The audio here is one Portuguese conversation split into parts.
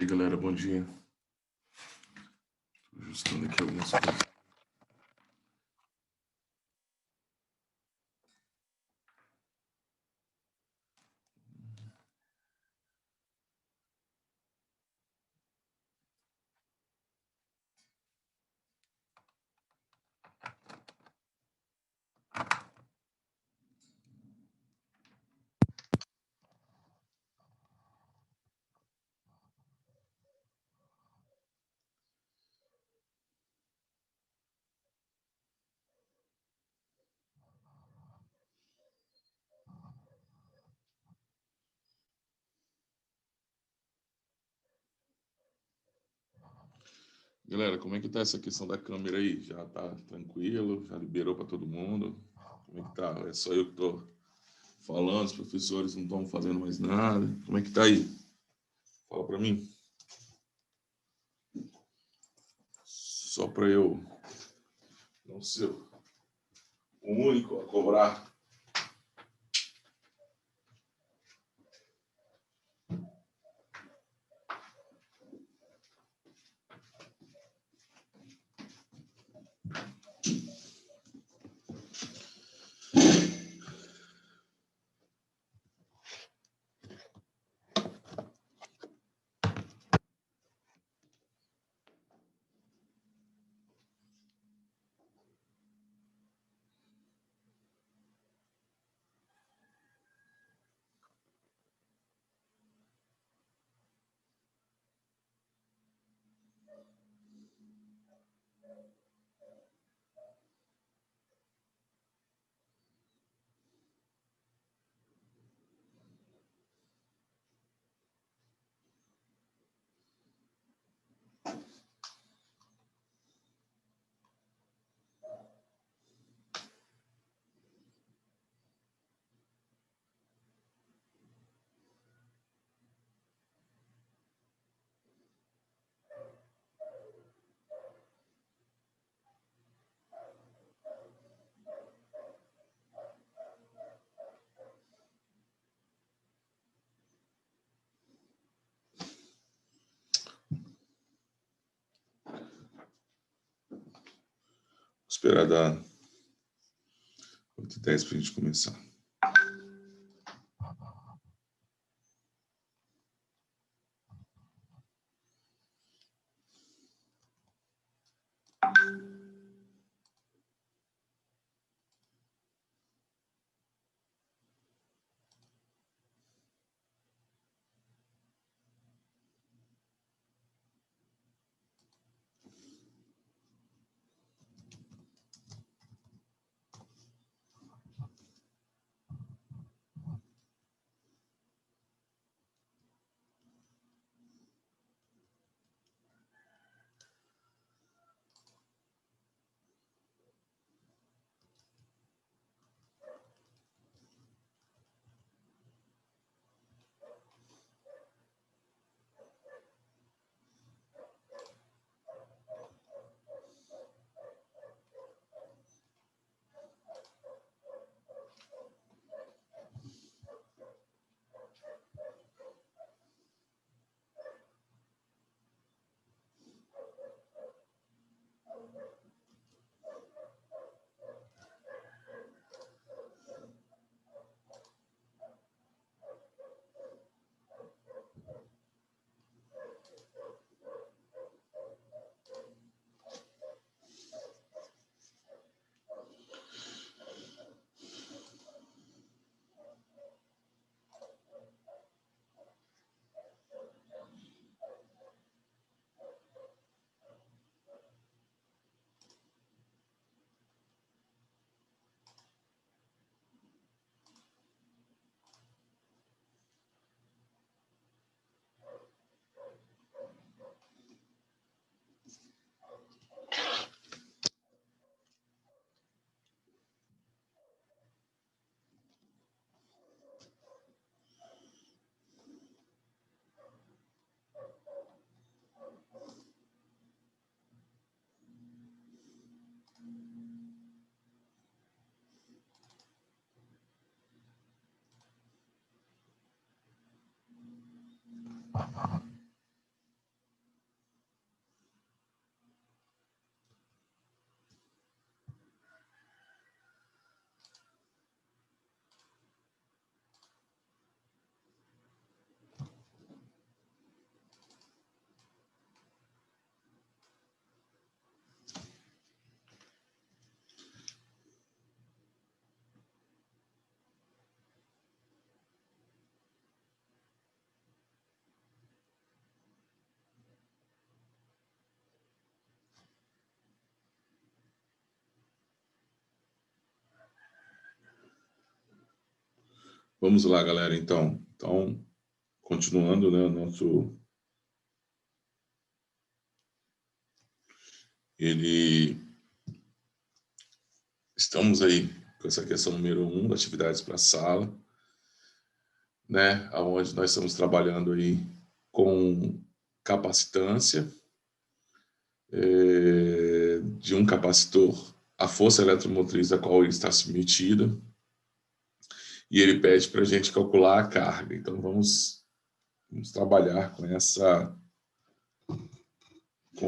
E aí, galera, bom dia. Estou ajustando aqui algumas coisas. Galera, como é que tá essa questão da câmera aí? Já tá tranquilo? Já liberou para todo mundo? Como é que tá? É só eu que tô falando, os professores não estão fazendo mais nada. Como é que tá aí? Fala para mim. Só para eu não ser o único a cobrar. Vou esperar dar 8h10 para a gente começar. Vamos lá, galera, então. Então, continuando, né, o nosso... Estamos aí com essa questão número 1, das atividades para a sala, né, onde nós estamos trabalhando aí com capacitância de um capacitor, a força eletromotriz a qual ele está submetida, e ele pede para a gente calcular a carga. Então, vamos trabalhar com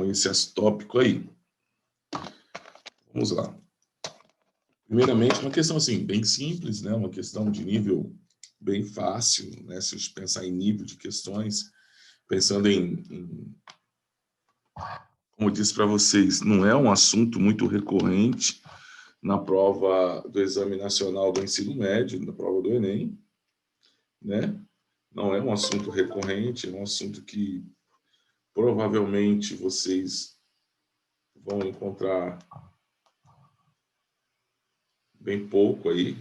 esse tópico aí. Vamos lá. Primeiramente, uma questão assim, bem simples, né? Uma questão de nível bem fácil, né? Se a gente pensar em nível de questões, pensando como eu disse para vocês, não é um assunto muito recorrente na prova do Exame Nacional do Ensino Médio, na prova do Enem, né? Não é um assunto recorrente, é um assunto que provavelmente vocês vão encontrar bem pouco aí.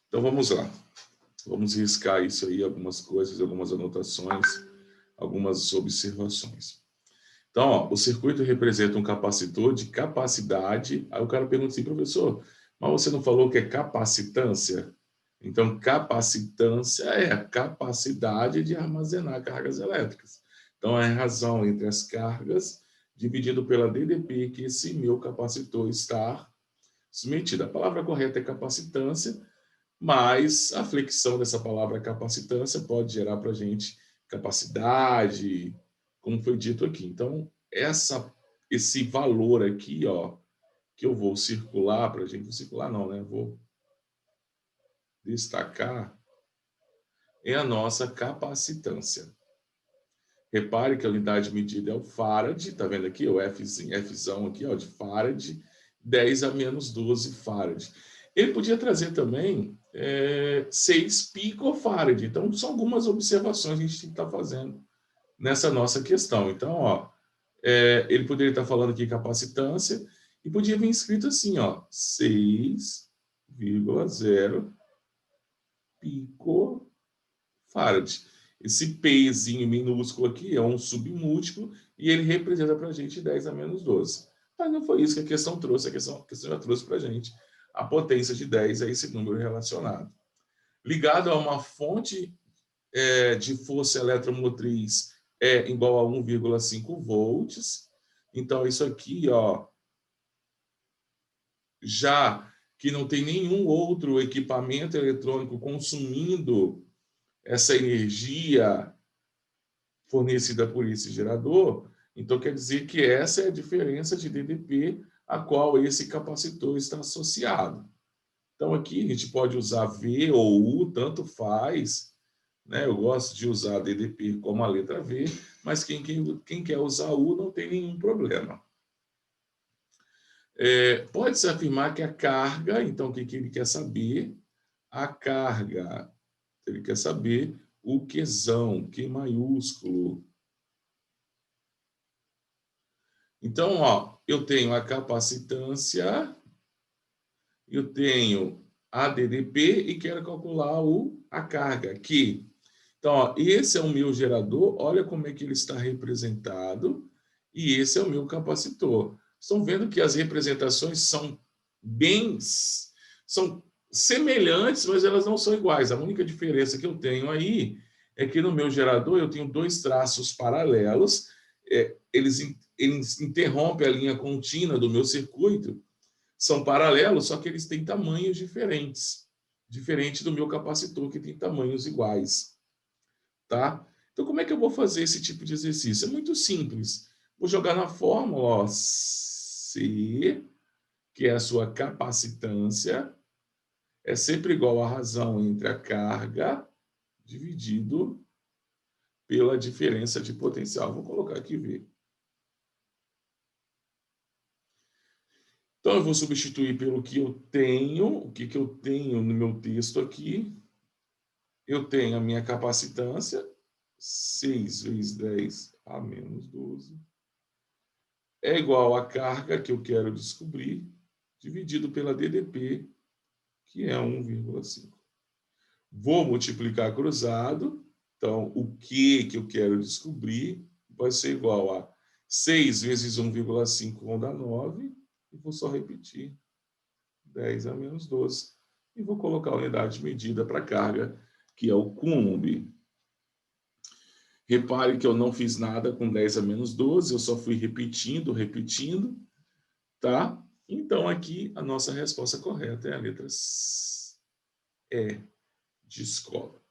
Então vamos lá. Vamos riscar isso aí, algumas coisas, algumas anotações, algumas observações. Então, ó, o circuito representa um capacitor de capacidade. Aí o cara pergunta assim, professor, mas você não falou que é capacitância? Então, capacitância é a capacidade de armazenar cargas elétricas. Então, é a razão entre as cargas dividido pela DDP que esse meu capacitor está submetido. A palavra correta é capacitância, mas a flexão dessa palavra capacitância pode gerar para a gente capacidade, como foi dito aqui. Então, esse valor aqui, ó, que eu vou circular para a gente, circular não, né? Vou destacar, é a nossa capacitância. Repare que a unidade medida é o farad, tá vendo aqui? O Fzão aqui, ó, de farad, 10 a menos 12 farad. Ele podia trazer também 6 picofarad. Então, são algumas observações que a gente tem que estar fazendo nessa nossa questão. Então, ó, ele poderia estar falando aqui capacitância e podia vir escrito assim, ó, 6,0 picofarad. Esse Pzinho minúsculo aqui é um submúltiplo e ele representa para a gente 10 a menos 12. Mas não foi isso que a questão trouxe, a questão já trouxe para a gente a potência de 10 é esse número relacionado. Ligado a uma fonte de força eletromotriz igual a 1,5 volts. Então, isso aqui, ó, já que não tem nenhum outro equipamento eletrônico consumindo essa energia fornecida por esse gerador, então quer dizer que essa é a diferença de DDP a qual esse capacitor está associado. Então aqui a gente pode usar V ou U, tanto faz, né? Eu gosto de usar DDP como a letra V, mas quem quer usar U não tem nenhum problema. Pode-se afirmar que a carga, então o que ele quer saber? A carga, ele quer saber o Qzão, Q maiúsculo. Então, ó, eu tenho a capacitância, eu tenho a DDP e quero calcular a carga aqui. Então, ó, esse é o meu gerador, olha como é que ele está representado, e esse é o meu capacitor. Estão vendo que as representações são semelhantes, mas elas não são iguais. A única diferença que eu tenho aí é que no meu gerador eu tenho dois traços paralelos, eles interrompem a linha contínua do meu circuito, são paralelos, só que eles têm tamanhos diferentes, diferente do meu capacitor, que tem tamanhos iguais. Tá? Então, como é que eu vou fazer esse tipo de exercício? É muito simples. Vou jogar na fórmula, ó, C, que é a sua capacitância, é sempre igual à razão entre a carga dividido pela diferença de potencial. Vou colocar aqui V. Então, eu vou substituir pelo que eu tenho. O que eu tenho no meu texto aqui? Eu tenho a minha capacitância, 6 vezes 10 a menos 12, é igual à carga que eu quero descobrir, dividido pela DDP, que é 1,5. Vou multiplicar cruzado. Então, o que eu quero descobrir vai ser igual a 6 vezes 1,5 vão dar 9. E vou só repetir. 10 a menos 12. E vou colocar a unidade de medida para carga, que é o Coulomb. Repare que eu não fiz nada com 10 a menos 12, eu só fui repetindo, tá? Então, aqui, a nossa resposta correta é a letra E, de escola.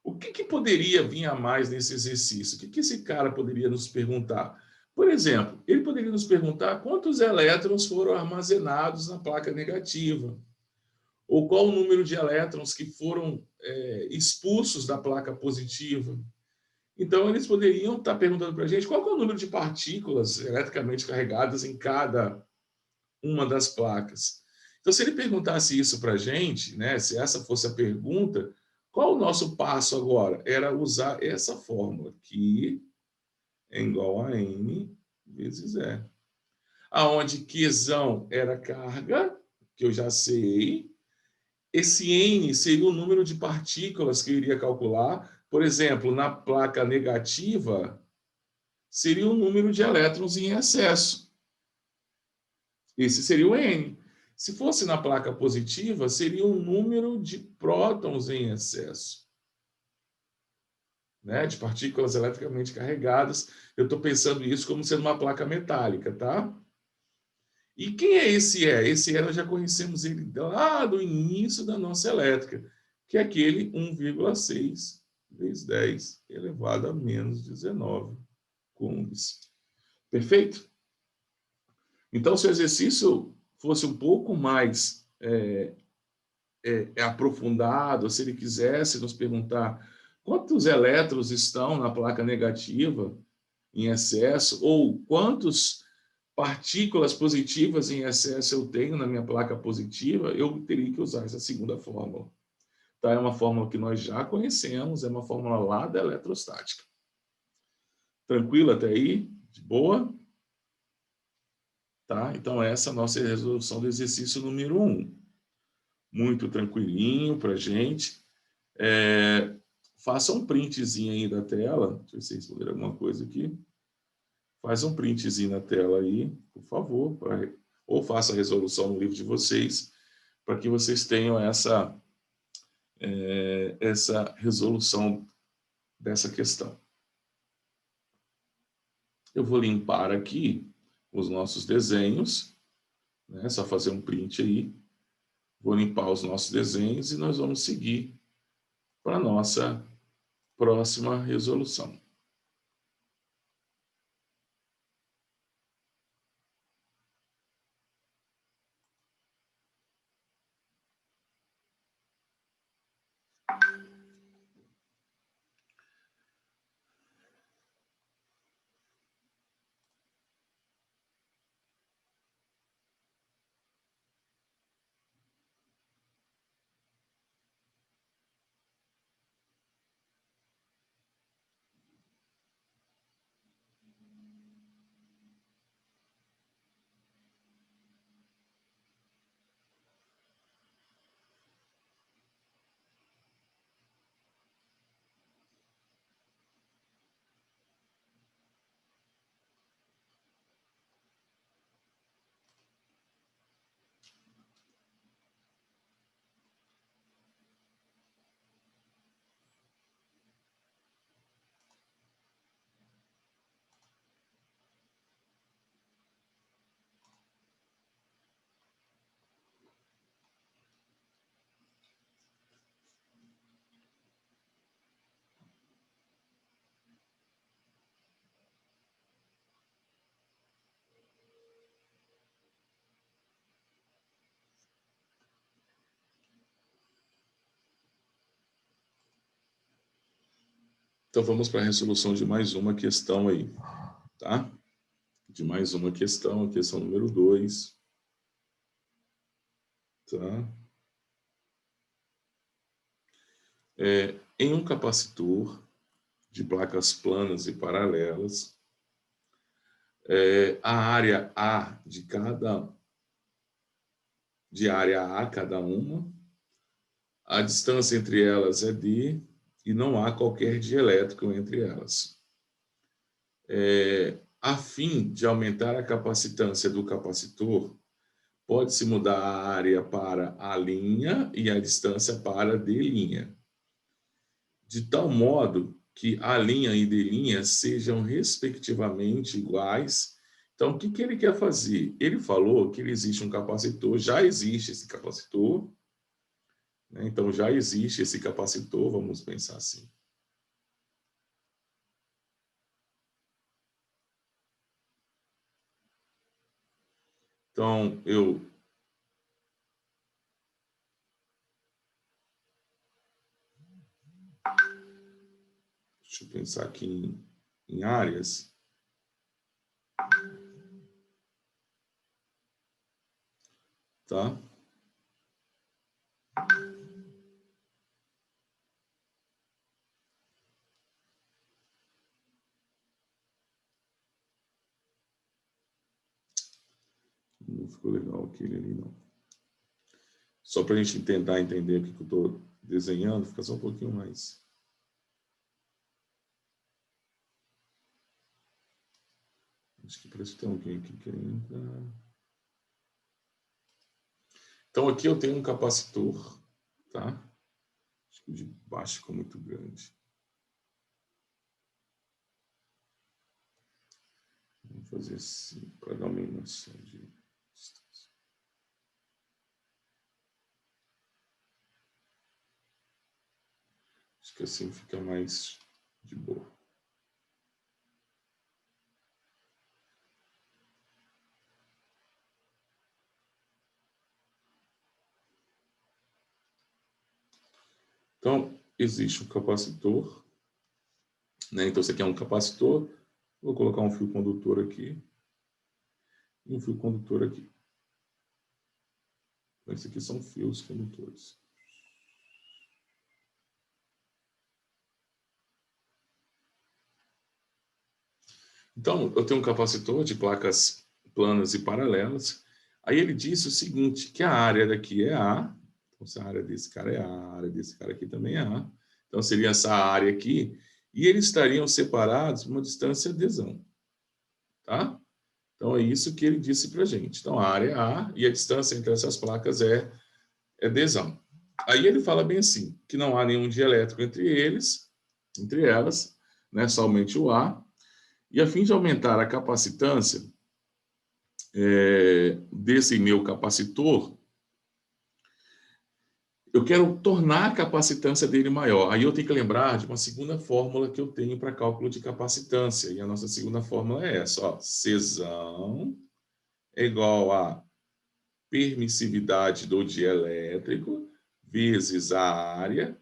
O que poderia vir a mais nesse exercício? O que esse cara poderia nos perguntar? Por exemplo, ele poderia nos perguntar quantos elétrons foram armazenados na placa negativa, ou qual o número de elétrons que foram expulsos da placa positiva. Então, eles poderiam estar perguntando para a gente qual é o número de partículas eletricamente carregadas em cada uma das placas. Então, se ele perguntasse isso para a gente, né, se essa fosse a pergunta, qual o nosso passo agora? Era usar essa fórmula, que é igual a N vezes E. Aonde Qzão era carga, que eu já sei. Esse N seria o número de partículas que eu iria calcular. Por exemplo, na placa negativa, seria o número de elétrons em excesso. Esse seria o N. Se fosse na placa positiva, seria o número de prótons em excesso, né? De partículas eletricamente carregadas. Eu estou pensando isso como sendo uma placa metálica, tá? E quem é esse E? Esse E nós já conhecemos ele lá do início da nossa elétrica, que é aquele 1,6 vezes 10 elevado a menos 19 coulombs. Perfeito? Então, se o exercício fosse um pouco mais aprofundado, se ele quisesse nos perguntar quantos elétrons estão na placa negativa em excesso, ou quantas partículas positivas em excesso eu tenho na minha placa positiva, eu teria que usar essa segunda fórmula. Tá? É uma fórmula que nós já conhecemos, é uma fórmula lá da eletrostática. Tranquilo até aí? De boa? Tá? Então, essa é a nossa resolução do exercício número 1. Muito tranquilinho para a gente. Faça um printzinho aí da tela. Deixa eu ver se responderam alguma coisa aqui. Faz um printzinho na tela aí, por favor. Ou faça a resolução no livro de vocês, para que vocês tenham essa resolução dessa questão. Eu vou limpar aqui os nossos desenhos, né? Só fazer um print aí. Vou limpar os nossos desenhos e nós vamos seguir para a nossa próxima resolução. Então, vamos para a resolução de mais uma questão aí, tá? De mais uma questão, a questão número 2. Tá? Em um capacitor de placas planas e paralelas, a área A de área A cada uma, a distância entre elas é D e não há qualquer dielétrico entre elas. A fim de aumentar a capacitância do capacitor, pode-se mudar a área para A' e a distância para D', de tal modo que A' e D' sejam respectivamente iguais. Então, o que ele quer fazer? Ele falou que existe um capacitor, já existe esse capacitor, né? Então, já existe esse capacitor, vamos pensar assim. Então, deixa eu pensar aqui em áreas. Tá? Não ficou legal aquele ali, não. Só para a gente tentar entender o que eu estou desenhando, fica só um pouquinho mais. Acho que parece que tem alguém aqui querendo entrar. Então, aqui eu tenho um capacitor, tá? Acho que o de baixo ficou muito grande. Vamos fazer assim, para dar uma noção de distância. Acho que assim fica mais de boa. Então, existe um capacitor, né? Então, isso aqui é um capacitor. Vou colocar um fio condutor aqui e um fio condutor aqui. Então, esses aqui são fios condutores. Então, eu tenho um capacitor de placas planas e paralelas. Aí ele disse o seguinte, que a área daqui é A. Então, se a área desse cara é A, a área desse cara aqui também é A. Então, seria essa área aqui. E eles estariam separados por uma distância Dzão. Tá? Então, é isso que ele disse para a gente. Então, a área é A e a distância entre essas placas é Dzão. Aí ele fala bem assim, que não há nenhum dielétrico entre elas, né, somente o A. E a fim de aumentar a capacitância desse meu capacitor, eu quero tornar a capacitância dele maior. Aí eu tenho que lembrar de uma segunda fórmula que eu tenho para cálculo de capacitância. E a nossa segunda fórmula é essa, ó, Czão é igual a permissividade do dielétrico vezes a área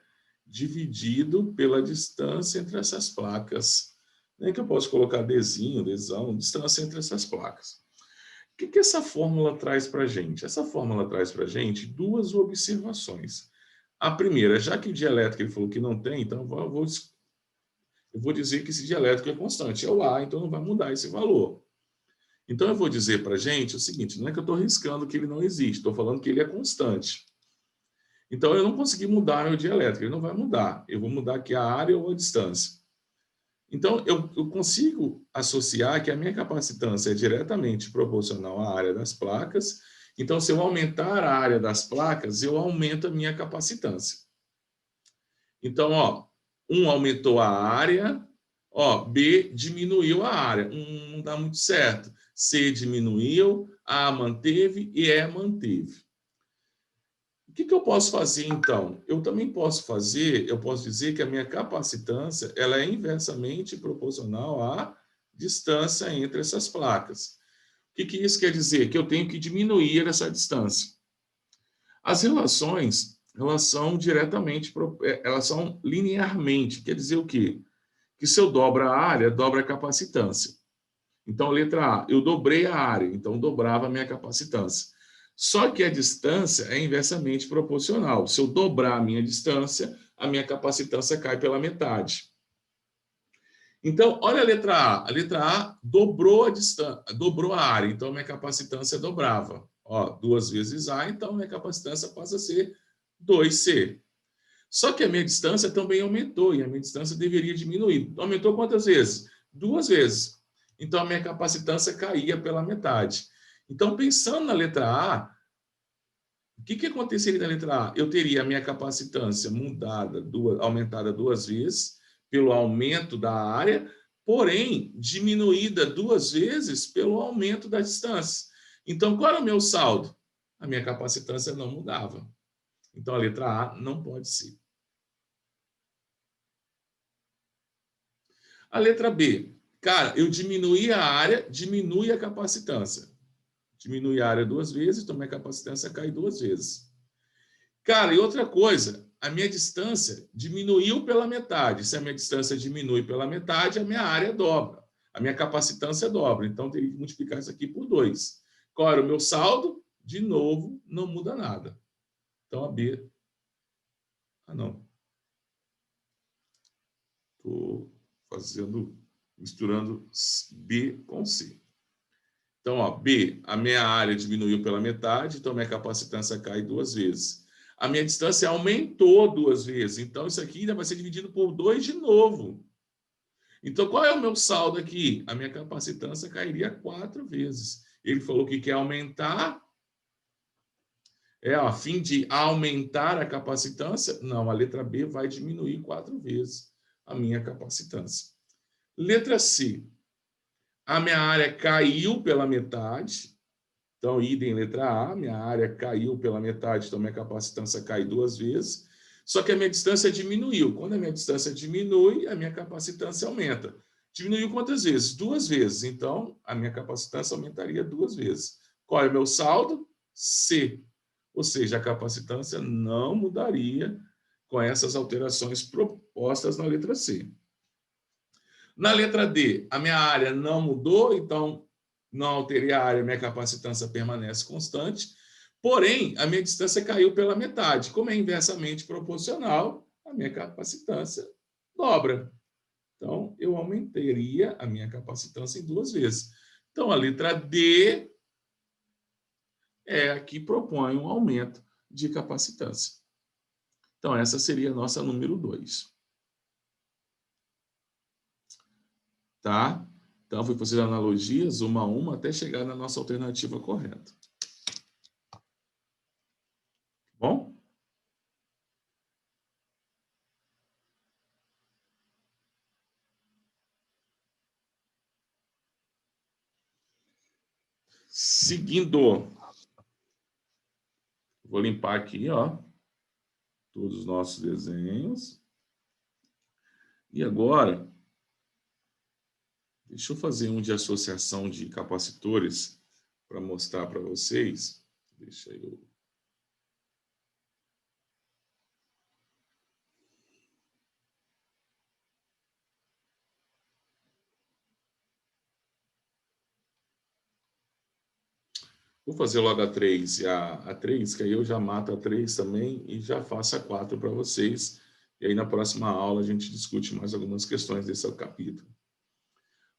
dividido pela distância entre essas placas. Nem que eu posso colocar Dzinho, Dzão, distância entre essas placas. O que essa fórmula traz para a gente? Essa fórmula traz para a gente duas observações. A primeira, já que o dielétrico ele falou que não tem, então eu vou dizer que esse dielétrico é constante, é o A, então não vai mudar esse valor. Então eu vou dizer para a gente o seguinte, não é que eu estou riscando que ele não existe, estou falando que ele é constante. Então eu não consegui mudar meu dielétrico, ele não vai mudar. Eu vou mudar aqui a área ou a distância. Então, eu consigo associar que a minha capacitância é diretamente proporcional à área das placas. Então, se eu aumentar a área das placas, eu aumento a minha capacitância. Então, ó, 1 aumentou a área, ó, B diminuiu a área. Não dá muito certo. C diminuiu, A manteve e E manteve. O que eu posso fazer, então? Eu também posso dizer que a minha capacitância ela é inversamente proporcional à distância entre essas placas. O que isso quer dizer? Que eu tenho que diminuir essa distância. As relações, elas são elas são linearmente. Quer dizer o quê? Que se eu dobro a área, dobra a capacitância. Então, letra A, eu dobrei a área, então dobrava a minha capacitância. Só que a distância é inversamente proporcional. Se eu dobrar a minha distância, a minha capacitância cai pela metade. Então, olha a letra A. A letra A dobrou a distância, dobrou a área, então a minha capacitância dobrava. Ó, 2 vezes A, então a minha capacitância passa a ser 2C. Só que a minha distância também aumentou, e a minha distância deveria diminuir. Aumentou quantas vezes? 2 vezes. Então, a minha capacitância caía pela metade. Então, pensando na letra A, o que aconteceria na letra A? Eu teria a minha capacitância aumentada 2 vezes, pelo aumento da área, porém, diminuída 2 vezes pelo aumento da distância. Então, qual era o meu saldo? A minha capacitância não mudava. Então, a letra A não pode ser. A letra B. Cara, eu diminuí a área, diminui a capacitância. Diminui a área 2 vezes, então minha capacitância cai 2 vezes. Cara, e outra coisa, a minha distância diminuiu pela metade. Se a minha distância diminui pela metade, a minha área dobra. A minha capacitância dobra. Então, teria que multiplicar isso aqui por 2. Qual era o meu saldo? De novo, não muda nada. Então, a B... Ah, não. Estou misturando B com C. Então, ó, B, a minha área diminuiu pela metade, então minha capacitância cai 2 vezes. A minha distância aumentou 2 vezes, então isso aqui ainda vai ser dividido por 2 de novo. Então, qual é o meu saldo aqui? A minha capacitância cairia 4 vezes. Ele falou que quer aumentar, a fim de aumentar a capacitância. Não, a letra B vai diminuir 4 vezes a minha capacitância. Letra C. A minha área caiu pela metade. Então, idem letra A, minha área caiu pela metade, então minha capacitância cai 2 vezes. Só que a minha distância diminuiu. Quando a minha distância diminui, a minha capacitância aumenta. Diminuiu quantas vezes? 2 vezes. Então, a minha capacitância aumentaria 2 vezes. Qual é o meu saldo? C. Ou seja, a capacitância não mudaria com essas alterações propostas na letra C. Na letra D, a minha área não mudou, então não alterei a área, minha capacitância permanece constante, porém, a minha distância caiu pela metade. Como é inversamente proporcional, a minha capacitância dobra. Então, eu aumentaria a minha capacitância em 2 vezes. Então, a letra D é a que propõe um aumento de capacitância. Então, essa seria a nossa número 2. Tá? Então, fui fazer analogias, uma a uma, até chegar na nossa alternativa correta. Bom? Seguindo. Vou limpar aqui, ó, todos os nossos desenhos. E agora, deixa eu fazer um de associação de capacitores para mostrar para vocês. Deixa eu... Vou fazer logo a 3 e a 3, que aí eu já mato a 3 também e já faço a 4 para vocês. E aí na próxima aula a gente discute mais algumas questões desse capítulo.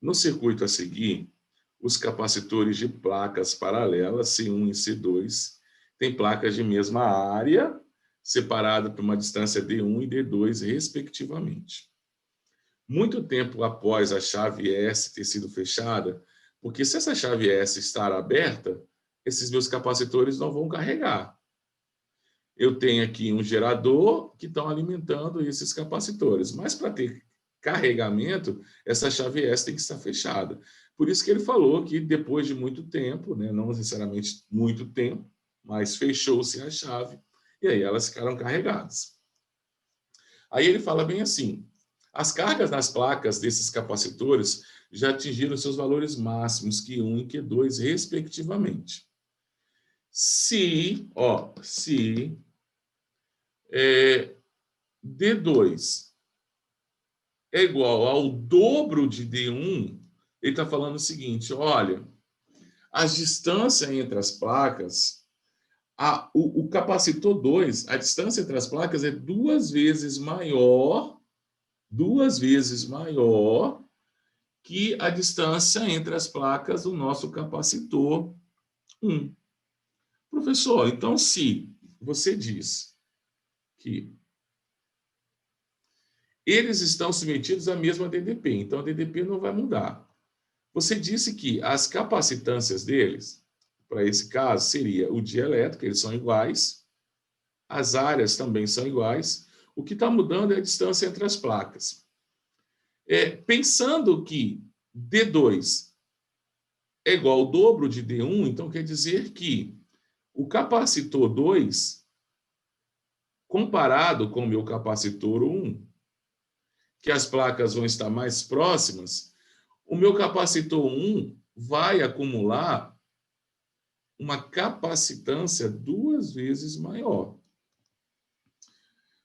No circuito a seguir, os capacitores de placas paralelas, C1 e C2, têm placas de mesma área, separada por uma distância D1 e D2, respectivamente. Muito tempo após a chave S ter sido fechada, porque se essa chave S estar aberta, esses meus capacitores não vão carregar. Eu tenho aqui um gerador que estão alimentando esses capacitores, mas para ter carregamento, essa chave S tem que estar fechada. Por isso que ele falou que depois de muito tempo, né, não necessariamente muito tempo, mas fechou-se a chave e aí elas ficaram carregadas. Aí ele fala bem assim: as cargas nas placas desses capacitores já atingiram seus valores máximos, Q1 e Q2, respectivamente. Se D2 é igual ao dobro de D1, ele está falando o seguinte: olha, a distância entre as placas, o capacitor 2, a distância entre as placas é 2 vezes maior que a distância entre as placas do nosso capacitor 1. Professor, então se você diz que eles estão submetidos à mesma DDP, então a DDP não vai mudar. Você disse que as capacitâncias deles, para esse caso, seria o dielétrico, eles são iguais, as áreas também são iguais, o que está mudando é a distância entre as placas. Pensando que D2 é igual ao dobro de D1, então quer dizer que o capacitor 2, comparado com o meu capacitor 1, que as placas vão estar mais próximas, o meu capacitor 1 vai acumular uma capacitância 2 vezes maior.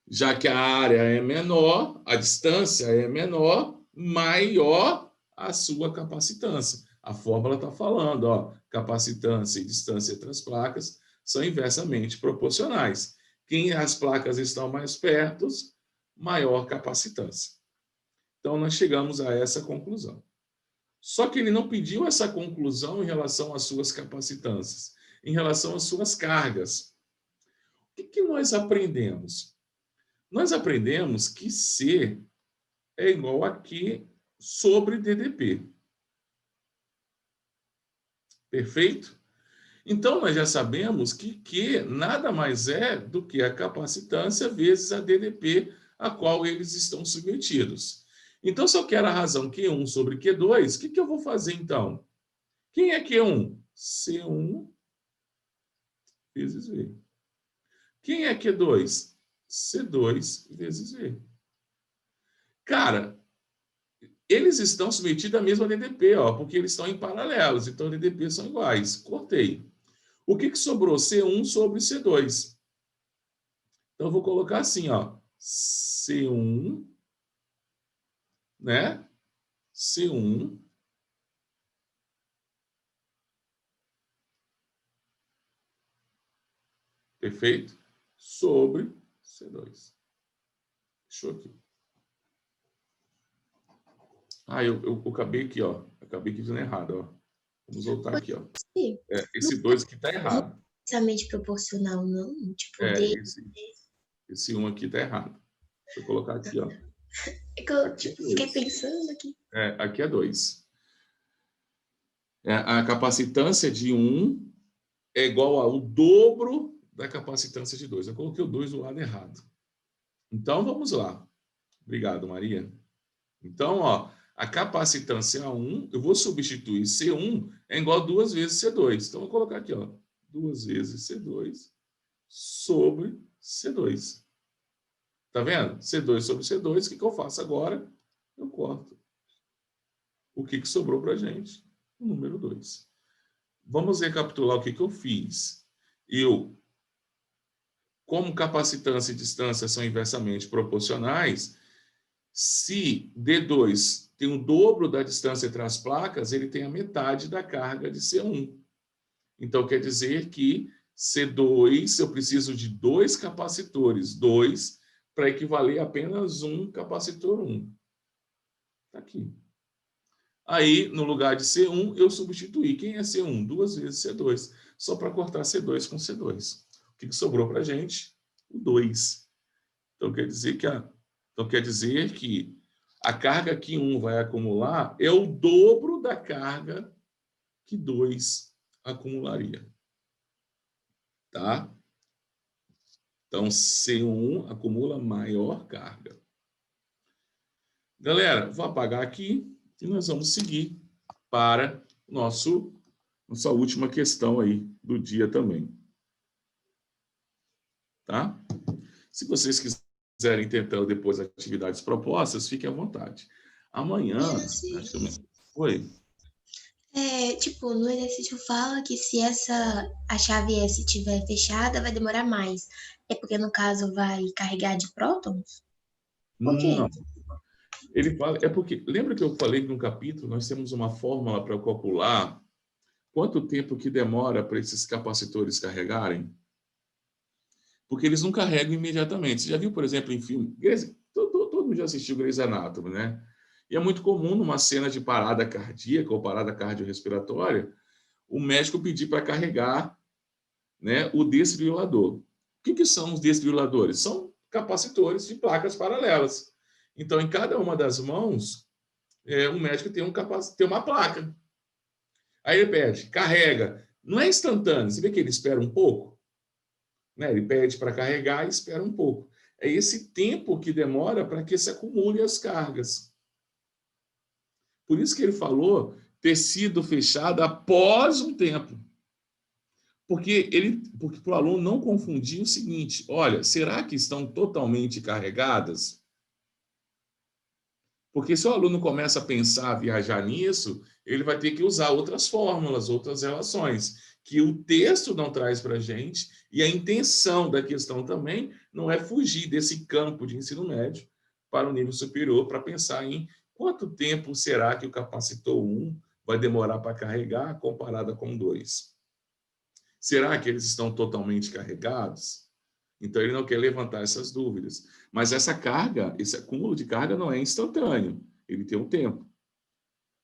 Já que a área é menor, a distância é menor, maior a sua capacitância. A fórmula está falando, ó, capacitância e distância entre as placas são inversamente proporcionais. Quem as placas estão mais perto, maior capacitância. Então, nós chegamos a essa conclusão. Só que ele não pediu essa conclusão em relação às suas capacitâncias, em relação às suas cargas. O que nós aprendemos? Nós aprendemos que C é igual a Q sobre DDP. Perfeito? Então, nós já sabemos que Q nada mais é do que a capacitância vezes a DDP a qual eles estão submetidos. Então, se eu quero a razão Q1 sobre Q2, o que eu vou fazer, então? Quem é Q1? C1 vezes V. Quem é Q2? C2 vezes V. Cara, eles estão submetidos à mesma DDP, ó, porque eles estão em paralelos, então DDP são iguais. Cortei. O que sobrou? C1 sobre C2. Então, eu vou colocar assim, ó, C1, né? C1 perfeito? Sobre C2. Fechou aqui. Eu acabei aqui, ó. Acabei aqui dizendo errado, ó. Vamos voltar aqui, ó. Esse 2 aqui tá errado. Inversamente proporcional, não? Tipo, esse 1 aqui tá errado. Deixa eu colocar aqui, ó. É que eu fiquei pensando aqui. Aqui é 2. A capacitância de 1 é igual ao dobro da capacitância de 2. Eu coloquei o 2 do lado errado. Então, vamos lá. Obrigado, Maria. Então, ó, a capacitância 1, eu vou substituir C1 é igual a 2 vezes C2. Então, eu vou colocar aqui, ó, 2 vezes C2 sobre C2. Tá vendo? C2 sobre C2, o que eu faço agora? Eu corto. O que sobrou para a gente? O número 2. Vamos recapitular o que eu fiz. Como capacitância e distância são inversamente proporcionais, se D2 tem o dobro da distância entre as placas, ele tem a metade da carga de C1. Então, quer dizer que C2, eu preciso de 2 capacitores, 2, para equivaler a apenas um capacitor 1. Está aqui. Aí, no lugar de C1, eu substituí. Quem é C1? 2 vezes C2. Só para cortar C2 com C2. O que sobrou para a gente? O 2. Então, quer dizer que a carga que 1 vai acumular é o dobro da carga que 2 acumularia. Tá? Então, C1 acumula maior carga. Galera, vou apagar aqui e nós vamos seguir para nossa última questão aí do dia também. Tá? Se vocês quiserem tentar depois atividades propostas, fiquem à vontade. Amanhã... Oi? Tipo, no exercício fala que se a chave S estiver fechada, vai demorar mais. É porque, no caso, vai carregar de prótons? Por quê? Não. Ele fala, porque, lembra que eu falei que no capítulo nós temos uma fórmula para calcular quanto tempo que demora para esses capacitores carregarem? Porque eles não carregam imediatamente. Você já viu, por exemplo, em filme... Todo mundo já assistiu Grey's Anatomy, né? E é muito comum, numa cena de parada cardíaca ou parada cardiorrespiratória, o médico pedir para carregar, né, o desfibrilador. O que são os desfibriladores? São capacitores de placas paralelas. Então, em cada uma das mãos, o médico tem uma placa. Aí ele pede, carrega. Não é instantâneo. Você vê que ele espera um pouco? Né? Ele pede para carregar e espera um pouco. É esse tempo que demora para que se acumule as cargas. Por isso que ele falou ter sido fechado após um tempo. Porque para o aluno não confundir o seguinte: olha, será que estão totalmente carregadas? Porque se o aluno começa a pensar, a viajar nisso, ele vai ter que usar outras fórmulas, outras relações, que o texto não traz para a gente, e a intenção da questão também não é fugir desse campo de ensino médio para o nível superior, para pensar em quanto tempo será que o capacitor 1 vai demorar para carregar comparada com 2. Será que eles estão totalmente carregados? Então, ele não quer levantar essas dúvidas. Mas essa carga, esse acúmulo de carga não é instantâneo. Ele tem um tempo.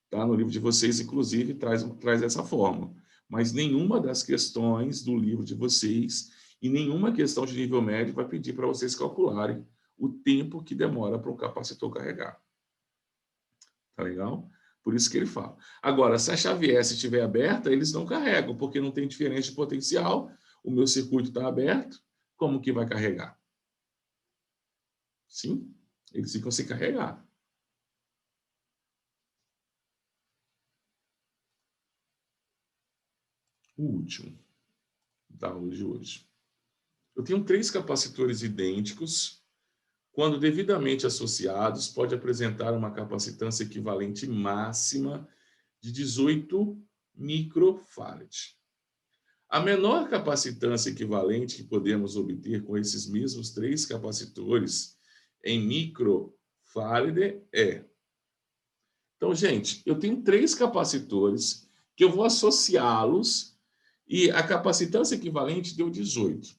Tá? No livro de vocês, inclusive, traz essa forma. Mas nenhuma das questões do livro de vocês e nenhuma questão de nível médio vai pedir para vocês calcularem o tempo que demora para um capacitor carregar. Tá legal? Por isso que ele fala. Agora, se a chave S estiver aberta, eles não carregam, porque não tem diferença de potencial, o meu circuito está aberto, como que vai carregar? Sim, eles ficam sem carregar. O último da aula de hoje. Eu tenho 3 capacitores idênticos. Quando devidamente associados, pode apresentar uma capacitância equivalente máxima de 18 microfarad. A menor capacitância equivalente que podemos obter com esses mesmos 3 capacitores em microfarad é... Então, gente, eu tenho 3 capacitores que eu vou associá-los e a capacitância equivalente deu 18.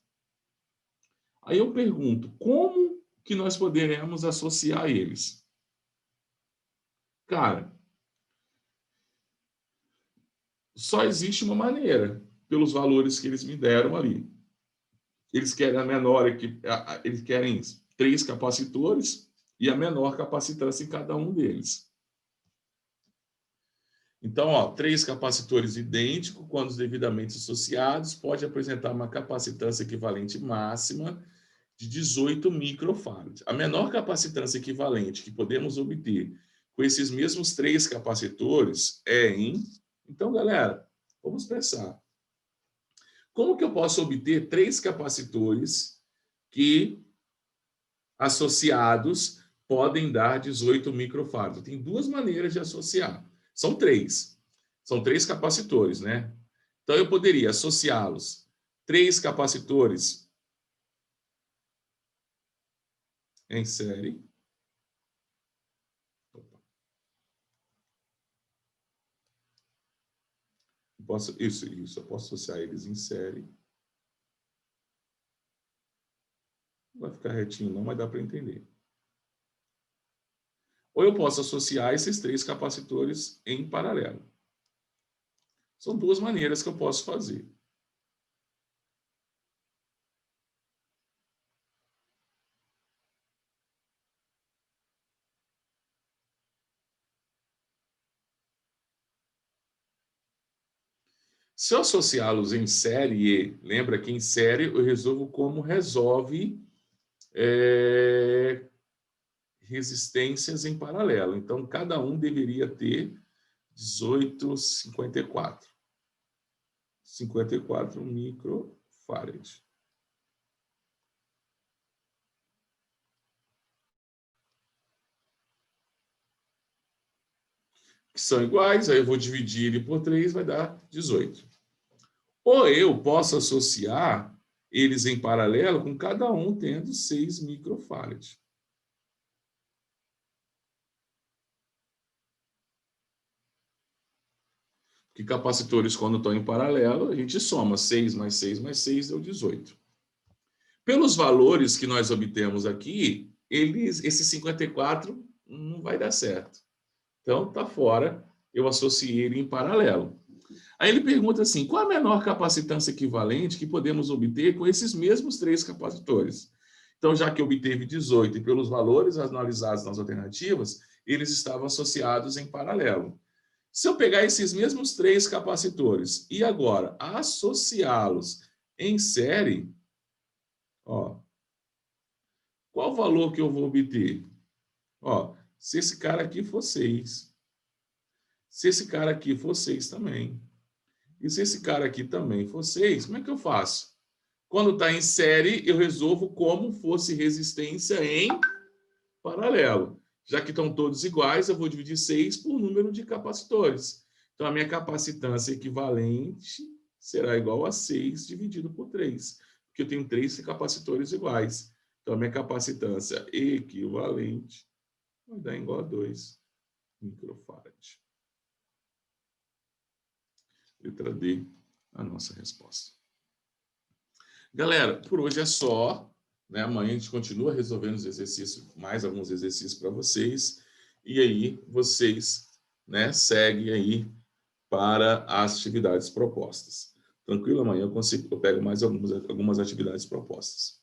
Aí eu pergunto, como que nós poderemos associar eles? Cara, só existe uma maneira, pelos valores que eles me deram ali. Eles querem a menor, eles querem 3 capacitores e a menor capacitância em cada um deles. Então, 3 capacitores idênticos, quando devidamente associados, pode apresentar uma capacitância equivalente máxima de 18 microfarad. A menor capacitância equivalente que podemos obter com esses mesmos 3 capacitores é em... Então, galera, vamos pensar. Como que eu posso obter 3 capacitores que, associados, podem dar 18 microfarad? Tem 2 maneiras de associar. São 3. São 3 capacitores, né? Então, eu poderia associá-los. 3 capacitores em série. Isso. Eu posso associar eles em série. Não vai ficar retinho não, mas dá para entender. Ou eu posso associar esses 3 capacitores em paralelo. São 2 maneiras que eu posso fazer. Se eu associá-los em série, lembra que em série eu resolvo como resolve resistências em paralelo. Então, cada um deveria ter 18,54. 54 microfarad. Que são iguais, aí eu vou dividir ele por 3, vai dar 18. Ou eu posso associar eles em paralelo com cada um tendo 6 microfarad. Que capacitores, quando estão em paralelo, a gente soma 6 mais 6 mais 6 deu 18. Pelos valores que nós obtemos aqui, esse 54 não vai dar certo. Então, está fora, eu associei ele em paralelo. Aí ele pergunta assim, qual a menor capacitância equivalente que podemos obter com esses mesmos 3 capacitores? Então, já que obteve 18 e pelos valores analisados nas alternativas, eles estavam associados em paralelo. Se eu pegar esses mesmos 3 capacitores e agora associá-los em série, ó, qual o valor que eu vou obter? Ó, se esse cara aqui for 6, se esse cara aqui for 6 também, e se esse cara aqui também for 6, como é que eu faço? Quando está em série, eu resolvo como fosse resistência em paralelo. Já que estão todos iguais, eu vou dividir 6 por número de capacitores. Então, a minha capacitância equivalente será igual a 6 dividido por 3, porque eu tenho 3 capacitores iguais. Então, a minha capacitância equivalente vai dar igual a 2 microfarad. Letra D, a nossa resposta. Galera, por hoje é só. Né? Amanhã a gente continua resolvendo os exercícios, mais alguns exercícios para vocês. E aí vocês, né, seguem aí para as atividades propostas. Tranquilo? Amanhã eu pego mais algumas atividades propostas.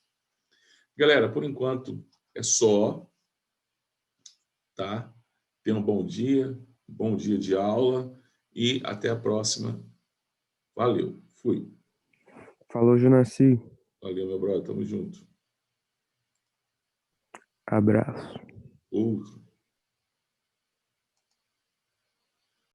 Galera, por enquanto é só. Tá? Tenham um bom dia de aula e até a próxima. Valeu, fui. Falou, Junaci. Valeu, meu brother, tamo junto. Abraço. Outro.